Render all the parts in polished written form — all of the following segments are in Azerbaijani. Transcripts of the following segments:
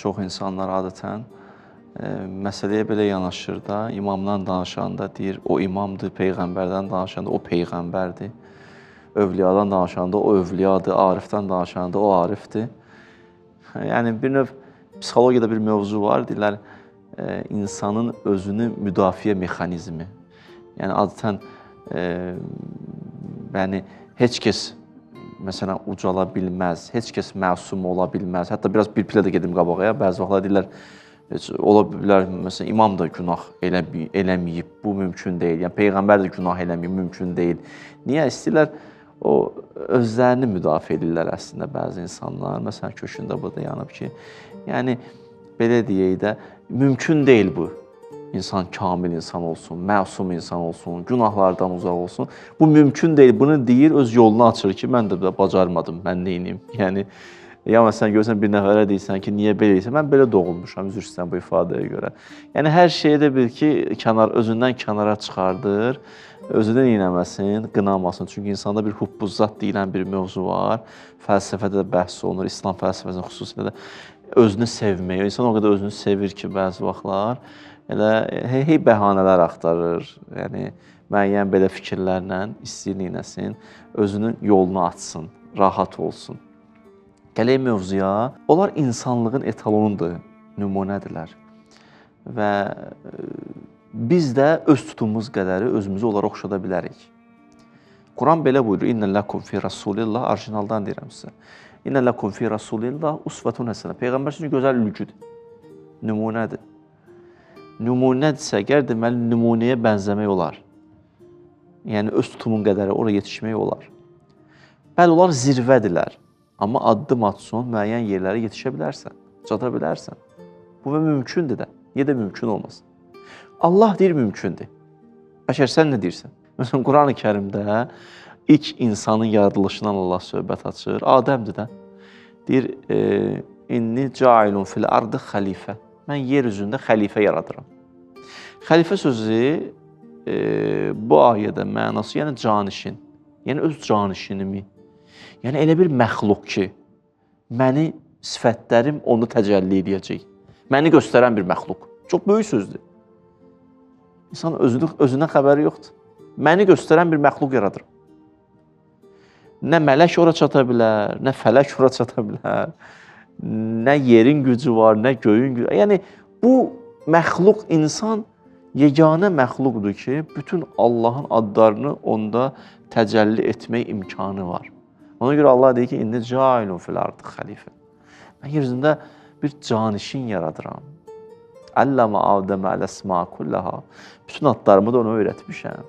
çox insanlar adətən məsələyə belə yanaşır da, imamdan danışanda deyir, o imamdır, peyğəmbərdən danışanda o peyğəmbərdir, övliyadan danışanda o övliyadır, arifdən danışanda o arifdir. Yəni bir növ psixologiyada bir mövzu var, deyirlər, insanın özünü müdafiə mexanizmi. Yəni adətən heç kəs məsələn ucala bilməz, heç kəs məsum ola bilməz. Hətta biraz bir pilə də gedim qabağa, bəzi vaxtlar deyirlər, ola bilər, məsələn, imam da günah eləməyib, bu mümkün deyil. Yəni, peyğəmbər də günah eləməyib, mümkün deyil. Niyə? İstəyirlər, o özlərini müdafiə edirlər əslində bəzi insanlar. Məsələn, köşündə bu da yanıb ki, yəni, belə deyək də, mümkün deyil bu. İnsan kamil insan olsun, məsum insan olsun, günahlardan uzaq olsun. Bu mümkün deyil. Bunu deyir, öz yolunu açır ki, mən də bacarmadım, mən neyiniyim? Yəni, ya məsələn, görürsən bir nəfərə deyirsən ki, niyə belə deyirsən? Mən belə doğulmuşam, üzr istəyirəm bu ifadəyə görə. Yəni, hər şeyi də bil ki, özündən kənara çıxardır, özünü neynəməsin, qınamasın. Çünki insanda bir hubbuzzat deyilən bir mövzu var. Fəlsəfədə də bəhs olunur, İslam fəlsəfəsində xüsusilə də özünü sevmək. İnsan o qədər özünü sevir ki, bəzi vaxtlar elə hey bəhanələr axtarır. Yəni, müəyyən belə fikirlərlə istəyir neynəsin, özünün yolunu açsın, rahat olsun. Gələk mövzuya, onlar insanlığın etalonudur, nümunədirlər və biz də öz tutumumuz qədəri özümüzü onlara oxşada bilərik. Quran belə buyurur, İnnə ləkum fi rasulillah, orijinaldan deyirəm sizə. İnnə ləkum fi rasulillah usvetun həsənə. Peyğəmbər üçün gözəl ülgüdür, nümunədir. Nümunədirsə, əgər deməli, nümunəyə bənzəmək olar. Yəni, öz tutumun qədəri oraya yetişmək olar. Bəli, onlar zirvədirlər. Amma addım atson, müəyyən yerlərə yetişə bilərsən, çata bilərsən. Bu və mümkündür də. Niyə də mümkün olmasın? Allah deyir, mümkündür. Bəşər, sən nə deyirsən? Məsələn, Quran-ı Kərimdə ilk insanın yaradılışından Allah söhbət açır. Adəmdir də. Deyir, inni cailun fil ardı xəlifə. Mən yer üzündə xəlifə yaradıram. Xəlifə sözü bu ayədə mənası, yəni canişin. Yəni öz canişinimi. Yəni elə bir məxluq ki, məni sifətlərim onu təcəlli edəcək. Məni göstərən bir məxluq. Çox böyük sözdür. İnsan özündən xəbəri yoxdur. Məni göstərən bir məxluq yaradır. Nə mələk ora çata bilər, nə fələk ora çata bilər, nə yerin gücü var, nə göyün gücü. Yəni, bu məxluq insan yeganə məxluqdur ki, bütün Allahın adlarını onda təcəlli etmək imkanı var. Ona görə Allah deyir ki, İndi cailun fil ardı xəlifə. Mən yeryüzündə bir canişin yaradıram. Əlləmə Adəmə ələsma kullaha. Bütün adlarımı da ona öyrətmişəm.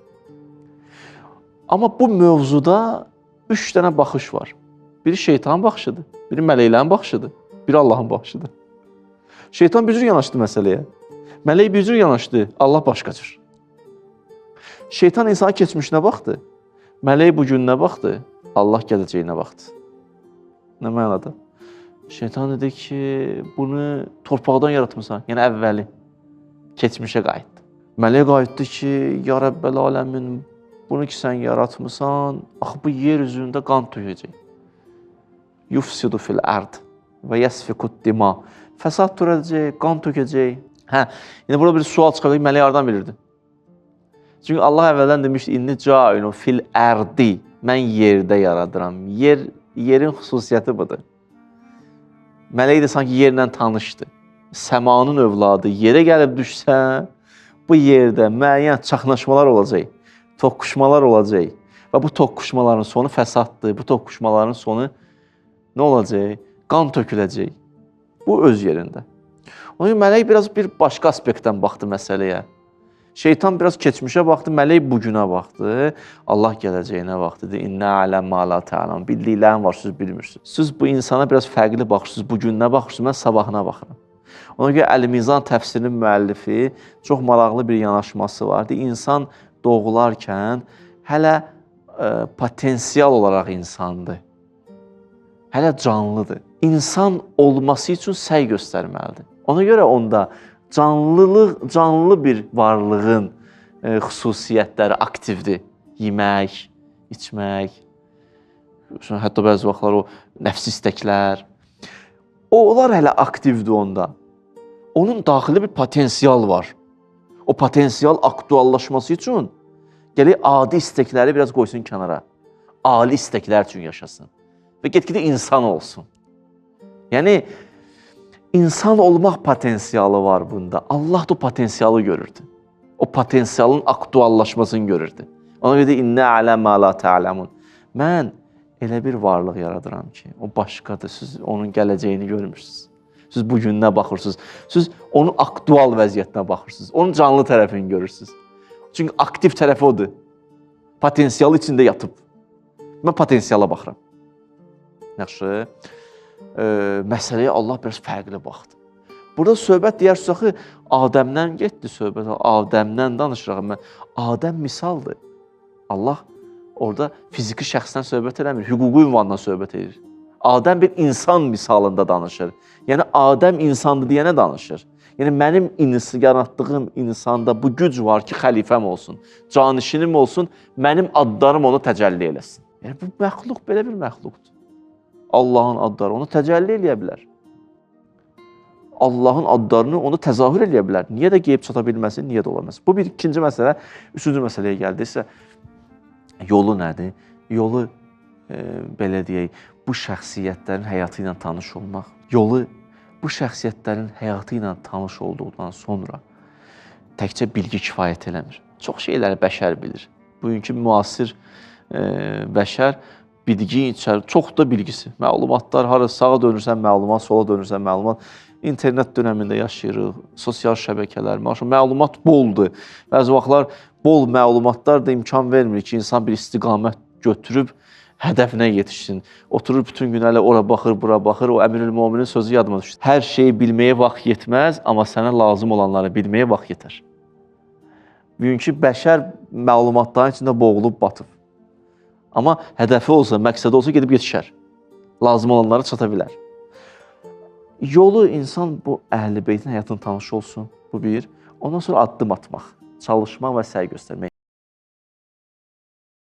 Amma bu mövzuda 3 dənə baxış var. Biri şeytanın baxışıdır, biri mələklərin baxışıdır, biri Allahın baxışıdır. Şeytan bir cür yanaşdı məsələyə. Mələk bir cür yanaşdı, Allah başqa cür. Şeytan insana keçmişinə baxdı, mələk bu gününə baxdı, Allah gələcəyinə baxdı. Nə mənada? Şeytan dedi ki, bunu torpaqdan yaratmışsan, yəni əvvəli, keçmişə qayıtdı. Mələk qayıtdı ki, ya Rəbbəl aləmin, bunu ki sən yaratmışsan, axı bu yer üzündə qan tökəcək. Yufsidu fil ard və yəsfikud dima. Fəsad törədəcək, qan tökəcək. Yəni burada bir sual çıxardı ki, mələk hardan bilirdi? Çünki Allah əvvəldən demişdi, İnni cailun fil ərdi. Mən yerdə yaradıram. Yerin xüsusiyyəti budur. Mələk də sanki yerlə tanışdı. Səmanın övladı yerə gəlib düşsə, bu yerdə müəyyən çaxnaşmalar olacaq. Toqquşmalar olacaq və bu toqquşmaların sonu fəsaddır, bu toqquşmaların sonu nə olacaq? Qan töküləcək. Bu öz yerində. Onun üçün mələk biraz bir başqa aspektdən baxdı məsələyə. Şeytan biraz keçmişə baxdı, mələk bugünə baxdı, Allah gələcəyinə baxdı. İnnə aləm ma la ta'lam. Bildiklərin var, siz bilmirsiniz. Siz bu insana biraz fərqli baxırsınız, bugününə baxırsınız, mən sabahına baxıram. Ona görə Əl-Mizan təfsirinin müəllifi çox maraqlı bir yanaşması vardı. İnsan doğularkən hələ potensial olaraq insandır. Hələ canlıdır. İnsan olması üçün səy göstərməlidir. Ona görə onda canlı bir varlığın xüsusiyyətləri aktivdir. Yemək, içmək, hətta bəzi vaxtlar o nəfsi istəklər. Onlar hələ aktivdir onda. Onun daxili bir potensial var. O potensial aktuallaşması üçün gələk adi istəkləri biraz qoysun kənara. Ali istəklər üçün yaşasın. Və get-gedə insan olsun. Yəni, insan olmaq potensialı var bunda. Allah da o potensialı görürdü. O potensialın aktuallaşmasını görürdü. Ona görə də innə ələm mə la tə'ləmun. Mən elə bir varlıq yaradıram ki, o başqadır. Siz onun gələcəyini görmürsünüz. Siz bugününə baxırsınız. Siz onun aktual vəziyyətinə baxırsınız. Onun canlı tərəfini görürsünüz. Çünki aktiv tərəfi odur. Potensialı içində yatıb. Mən potensiala baxıram. Yaxşı. Məsələyə Allah biraz fərqli baxdı. Burada söhbət deyərsiniz, axı, Adəmdən getdi söhbət. Adəmdən danışırıq. Adəm misaldır. Allah orada fiziki şəxsdən söhbət eləmir, hüquqi ünvandan söhbət edir. Adəm bir insan misalında danışır. Yəni, Adəm insandır deyənə danışır. Yəni, mənim yaratdığım insanda bu güc var ki, xəlifəm olsun, canişinim olsun, mənim adlarım onu təcəlli eləsin. Yəni, bu məxluq belə bir məxluqdur. Allahın adları onu təcəlli eləyə bilər. Allahın adlarını onu təzahür eləyə bilər. Niyə də qeyb çata bilməsin, niyə də olamaz? Bu bir ikinci məsələ. Üçüncü məsələyə gəldiksə, yolu nədir? Yolu, belə deyək, bu şəxsiyyətlərin həyatı ilə tanış olmaq. Yolu bu şəxsiyyətlərin həyatı ilə tanış olduqdan sonra təkcə bilgi kifayət eləmir. Çox şeyləri bəşər bilir. Bugünkü müasir bəşər bilgi içər, çox da bilgisi. Məlumatlar, hara sağa dönürsən məlumat, sola dönürsən məlumat. İnternet dönəmində yaşayırıq, sosial şəbəkələr, məlumat boldur. Bəzi vaxtlar bol məlumatlar da imkan vermir ki, insan bir istiqamət götürüb hədəfinə yetişsin. Oturur bütün gün hələ ora baxır, bura baxır. O Əmirül-Möminin sözü yadıma düşdü. Hər şeyi bilməyə vaxt yetməz, amma sənə lazım olanları bilməyə vaxt yetər. Bugünkü bəşər məlumatların içində boğulub batıb. Amma hədəfi olsa, məqsədi olsa gedib yetişər. Lazım olanları çata bilər. Yolu insan bu Əhl-i Beytin həyatını tanış olsun, bu bir. Ondan sonra addım atmaq, çalışmaq və səy göstərmək.